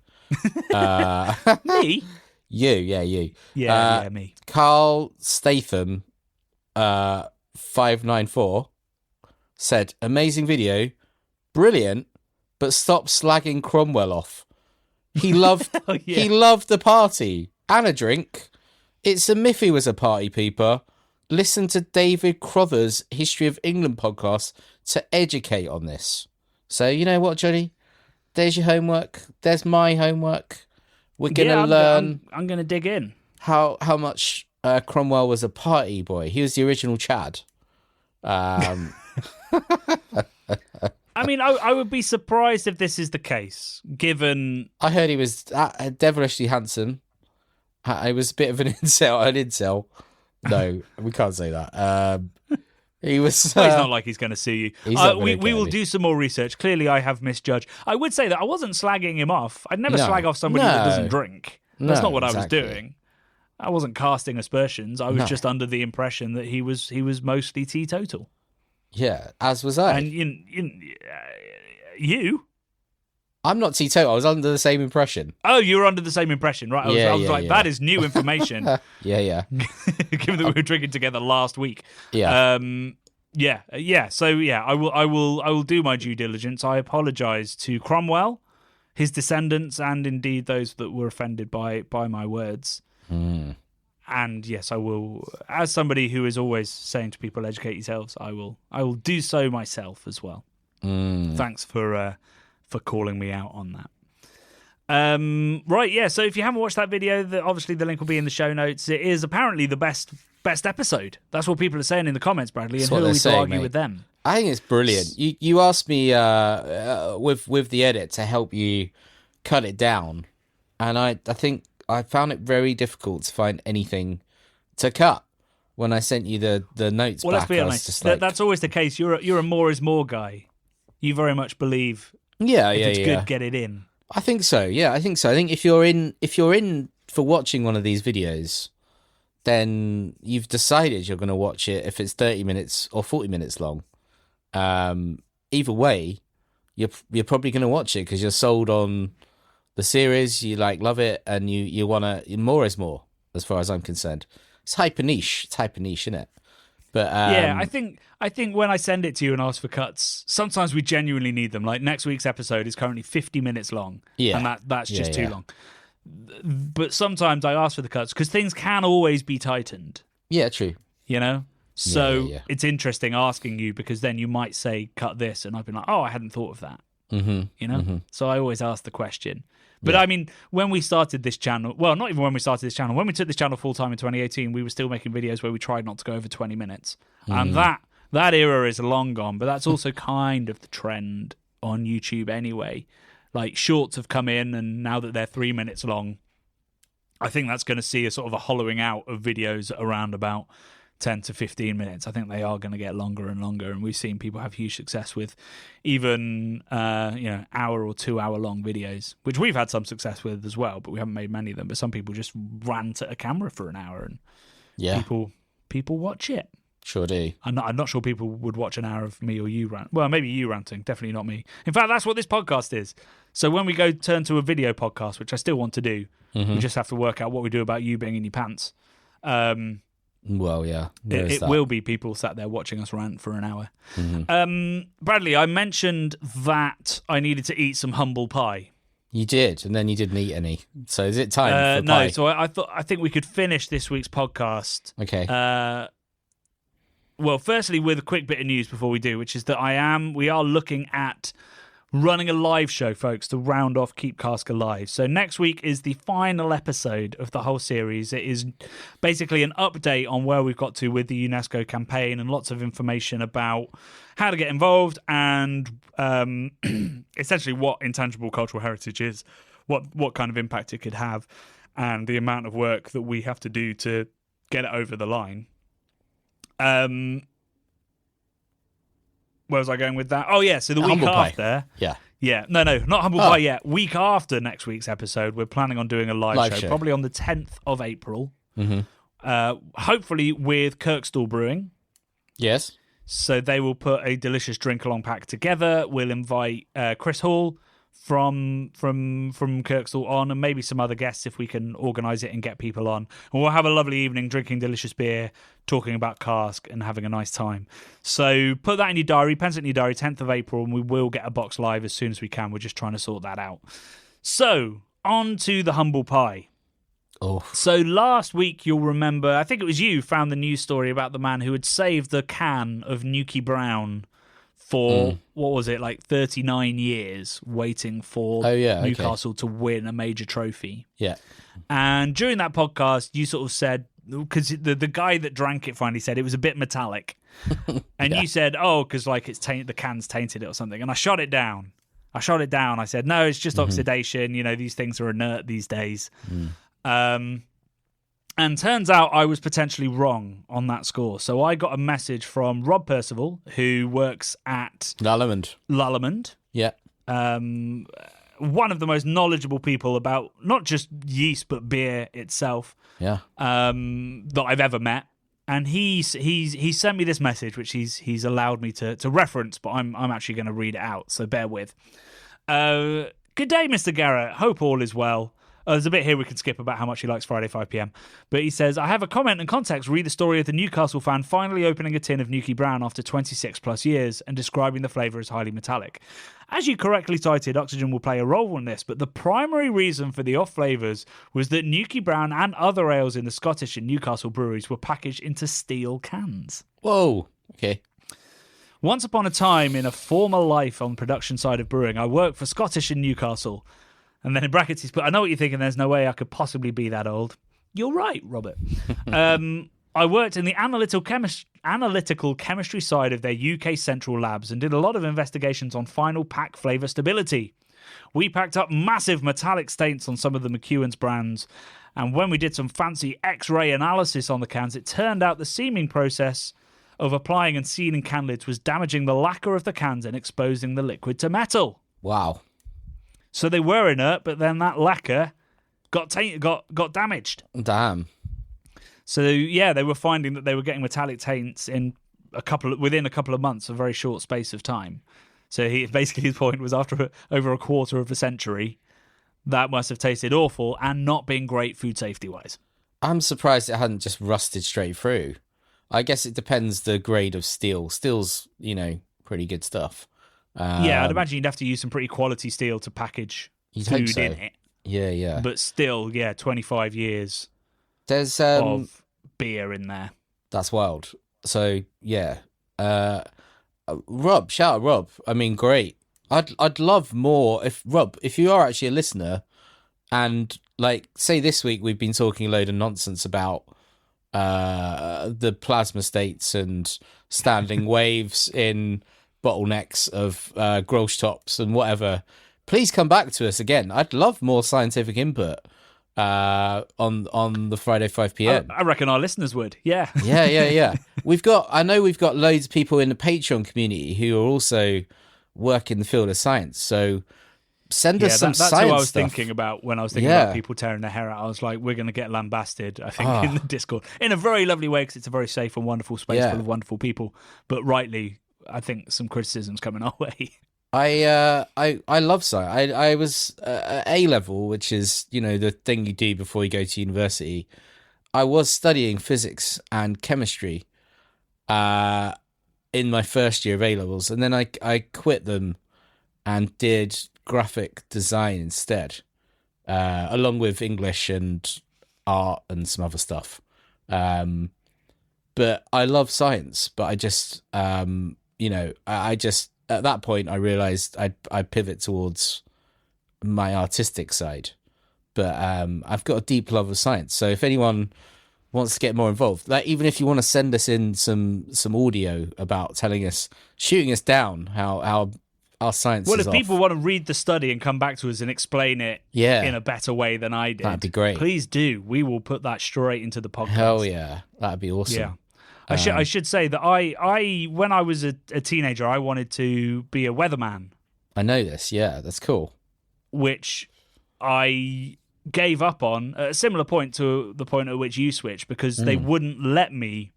Me? You. Yeah, me. Carl Statham, 594, said, "Amazing video, brilliant, but stop slagging Cromwell off. He loved he loved the party and a drink. It's a myth he was a party pooper. Listen to David Crother's History of England podcast to educate on this." So you know what, Johnny? There's your homework. There's my homework. We're gonna learn. I'm gonna dig in. How much Cromwell was a party boy. He was the original Chad. I mean, I would be surprised if this is the case, given... I heard he was devilishly handsome. He was a bit of an incel. No, we can't say that. He was... Well, he's not like he's going to sue you. We will do some more research. Clearly, I have misjudged. I would say that I wasn't slagging him off. I'd never slag off somebody that doesn't drink. That's not what I was doing. I wasn't casting aspersions. I was just under the impression that he was mostly teetotal. Yeah, as was I. And you? I'm not teetotal. I was under the same impression. Oh, you were under the same impression, right? I was like, that is new information. Yeah. Given that we were drinking together last week. Yeah. So I will do my due diligence. I apologise to Cromwell, his descendants, and indeed those that were offended by my words. And yes, I will. As somebody who is always saying to people, "Educate yourselves," I will do so myself as well. Thanks for calling me out on that. Right, yeah. So if you haven't watched that video, obviously the link will be in the show notes. It is apparently the best episode. That's what people are saying in the comments, Bradley. And who are we to argue with them? I think it's brilliant. You asked me with the edit to help you cut it down, and I think I found it very difficult to find anything to cut when I sent you the notes. Well, back, let's be honest. That's always the case. You're a more is more guy. You very much believe. If it's good, get it in. I think so. Yeah, I think so. I think if you're in for watching one of these videos, then you've decided you're going to watch it. If it's 30 minutes or 40 minutes long, either way, you're probably going to watch it because you're sold on the series, you love it, and you want to... More is more, as far as I'm concerned. It's hyper niche. It's hyper niche, isn't it? But yeah, I think when I send it to you and ask for cuts, sometimes we genuinely need them. Like next week's episode is currently 50 minutes long, and that's just too long. But sometimes I ask for the cuts because things can always be tightened. Yeah, true. You know? So Yeah. it's interesting asking you, because then you might say, cut this. And I've been like, oh, I hadn't thought of that. You know? So I always ask the question. But I mean, when we started this channel, well, not even when we started this channel, when we took this channel full time in 2018, we were still making videos where we tried not to go over 20 minutes. And that era is long gone, but that's also kind of the trend on YouTube anyway. Like, shorts have come in, and now that they're 3 minutes long, I think that's going to see a sort of a hollowing out of videos around about 10 to 15 minutes. I think they are going to get longer and longer, and we've seen people have huge success with even hour or 2 hour long videos, which we've had some success with as well, but we haven't made many of them. But some people just rant at a camera for an hour, and people watch it. Sure do. I'm not sure people would watch an hour of me or you rant. Well, maybe you ranting, definitely not me. In fact, that's what this podcast is. So when we go turn to a video podcast, which I still want to do, we just have to work out what we do about you being in your pants. Well, yeah. It will be people sat there watching us rant for an hour. Bradley, I mentioned that I needed to eat some humble pie. You did, and then you didn't eat any. So is it time for no, pie? so I think we could finish this week's podcast. Okay. Well, firstly, with a quick bit of news before we do, which is that we are looking at running a live show, folks, to round off Keep Cask Alive. So next week is the final episode of the whole series. It is basically an update on where we've got to with the UNESCO campaign, and lots of information about how to get involved, and essentially what intangible cultural heritage is, what kind of impact it could have, and the amount of work that we have to do to get it over the line. Where was I going with that? Oh, yeah, so the week after... Yeah. Yeah, no, not Humble Pie yet. Week after next week's episode, we're planning on doing a live show, probably on the 10th of April. Hopefully with Kirkstall Brewing. Yes. So they will put a delicious drink-along pack together. We'll invite Chris Hall from Kirkstall on, and maybe some other guests if we can organise it and get people on. And we'll have a lovely evening drinking delicious beer, talking about cask, and having a nice time. So put that in your diary, pencil it in your diary, 10th of April, and we will get a box live as soon as we can. We're just trying to sort that out. So, on to the humble pie. Oh. So last week, you'll remember, I think it was you, found the news story about the man who had saved the can of Nuki Brown for, what was it, like 39 years waiting for Newcastle to win a major trophy. Yeah. And during that podcast, you sort of said, because the guy that drank it finally said it was a bit metallic. And you said, oh, because like the can's tainted it or something. And I shot it down. I said, no, it's just oxidation. You know, these things are inert these days. And turns out I was potentially wrong on that score. So I got a message from Rob Percival, who works at Lallemand. Yeah. One of the most knowledgeable people about not just yeast but beer itself. Yeah. That I've ever met. And he sent me this message, which he's allowed me to reference, but I'm actually going to read it out. So bear with. Good day, Mr. Garrett. Hope all is well. There's a bit here we can skip about how much he likes Friday 5 p.m. But he says, I have a comment and context. Read the story of the Newcastle fan finally opening a tin of Nuki Brown after 26 plus years and describing the flavour as highly metallic. As you correctly cited, oxygen will play a role in this, but the primary reason for the off flavours was that Nuki Brown and other ales in the Scottish and Newcastle breweries were packaged into steel cans. Whoa. Okay. Once upon a time, in a former life on the production side of brewing, I worked for Scottish and Newcastle. And then in brackets, he's put, I know what you're thinking, there's no way I could possibly be that old. You're right, Robert. I worked in the analytical chemistry side of their UK central labs and did a lot of investigations on final pack flavour stability. We packed up massive metallic stains on some of the McEwen's brands, and when we did some fancy X-ray analysis on the cans, it turned out the seaming process of applying and sealing can lids was damaging the lacquer of the cans and exposing the liquid to metal. Wow. So they were inert, but then that lacquer got damaged. Damn. So yeah, they were finding that they were getting metallic taints within a couple of months, a very short space of time. So basically his point was after over a quarter of a century, that must have tasted awful and not been great food safety wise. I'm surprised it hadn't just rusted straight through. I guess it depends the grade of steel. Steel's, pretty good stuff. Yeah, I'd imagine you'd have to use some pretty quality steel to package food in it. Yeah. But still, 25 years there's of beer in there. That's wild. So yeah, Rob, shout out Rob. I mean, great. I'd love more if Rob, if you are actually a listener, and like say this week we've been talking a load of nonsense about the plasma states and standing waves in bottlenecks of Grolsch tops and whatever. Please come back to us again. I'd love more scientific input on the Friday 5 p.m. I reckon our listeners would. Yeah. Yeah. I know we've got loads of people in the Patreon community who are also work in the field of science. So send us some that's science what I was stuff. thinking about when I was thinking about people tearing their hair out. I was like, we're going to get lambasted, I think, in the Discord. In a very lovely way, because it's a very safe and wonderful space full of wonderful people. But rightly, I think some criticism's coming our way. I love science. I was at A-level, which is, the thing you do before you go to university. I was studying physics and chemistry in my first year of A-levels. And then I quit them and did graphic design instead, along with English and art and some other stuff. But I love science, but I just, I just, at that point, I realized I'd pivot towards my artistic side. But I've got a deep love of science. So if anyone wants to get more involved, like even if you want to send us in some audio about shooting us down how our science Well, is if people want to read the study and come back to us and explain it in a better way than I did, that'd be great. Please do. We will put that straight into the podcast. Hell yeah. That'd be awesome. Yeah. I should say that I when I was a teenager, I wanted to be a weatherman. I know this. Yeah, that's cool. Which I gave up on at a similar point to the point at which you switched, because they wouldn't let me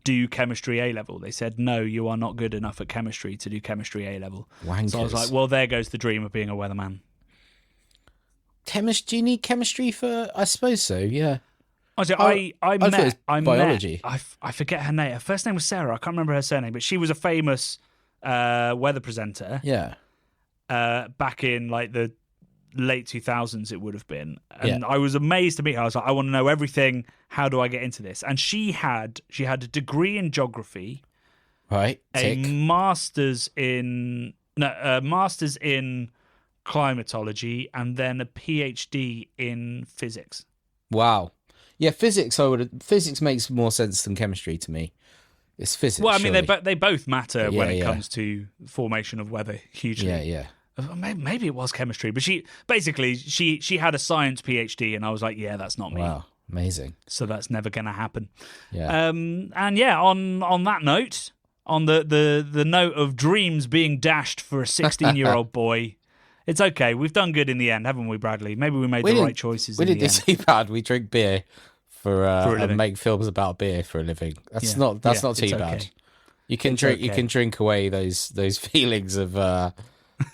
do chemistry A-level. They said, no, you are not good enough at chemistry to do chemistry A-level. Wankers. So I was like, well, there goes the dream of being a weatherman. Do you need chemistry for? I suppose so, yeah. I met biology. I forget her name. Her first name was Sarah. I can't remember her surname, but she was a famous weather presenter. Yeah. Back in like the late 2000s, it would have been. And I was amazed to meet her. I was like, I want to know everything. How do I get into this? And she had a degree in geography, right? A master's in climatology, and then a PhD in physics. Wow. Yeah, physics makes more sense than chemistry to me. It's physics. Well, I mean, they both matter when it comes to formation of weather hugely. Yeah. Maybe it was chemistry, but she had a science PhD, and I was like, yeah, that's not me. Wow, amazing. So that's never going to happen. Yeah. And yeah, on that note, on the note of dreams being dashed for a 16-year-old boy, it's okay. We've done good in the end, haven't we, Bradley? Maybe we made the right choices. We didn't do too bad. We drink beer for and make films about beer for a living. That's not too bad. Okay. You can drink away those feelings of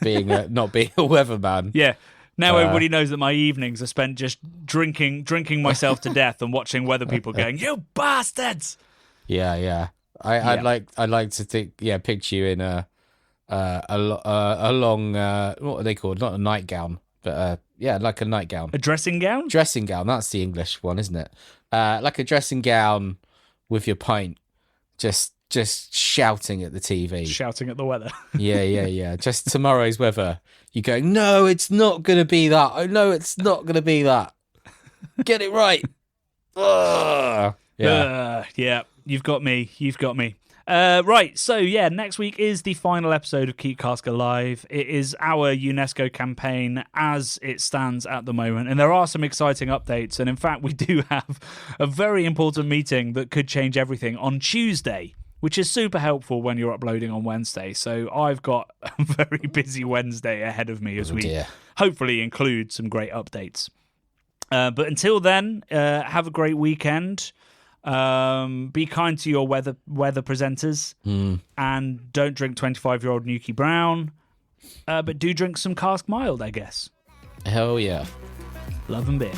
being not being a weatherman. Yeah. Now everybody knows that my evenings are spent just drinking myself to death and watching weather people going, "You bastards!" Yeah. I'd like to think. Yeah, picture you in a long what are they called? Not a nightgown, but like a nightgown. A dressing gown. Dressing gown. That's the English one, isn't it? Like a dressing gown with your pint, just shouting at the TV. Shouting at the weather. Yeah. Just tomorrow's weather. You're going, no, it's not going to be that. Oh, no, it's not going to be that. Get it right. Yeah, you've got me. Right, so yeah, next week is the final episode of Keep Cask Alive. It is our UNESCO campaign as it stands at the moment, and there are some exciting updates, and in fact we do have a very important meeting that could change everything on Tuesday, which is super helpful when you're uploading on Wednesday. So I've got a very busy Wednesday ahead of me as we hopefully include some great updates. But until then, have a great weekend. Be kind to your weather presenters, and don't drink 25-year-old Nuki Brown, but do drink some Cask Mild, I guess. Hell yeah. Love and beer.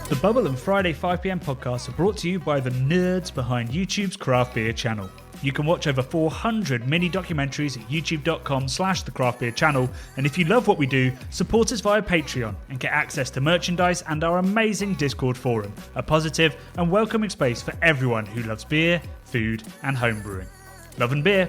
The Bubble and Friday 5pm podcasts are brought to you by the nerds behind YouTube's craft beer channel. You can watch over 400 mini documentaries at youtube.com/thecraftbeer-channel. And if you love what we do, support us via Patreon and get access to merchandise and our amazing Discord forum, a positive and welcoming space for everyone who loves beer, food and homebrewing. Love and beer.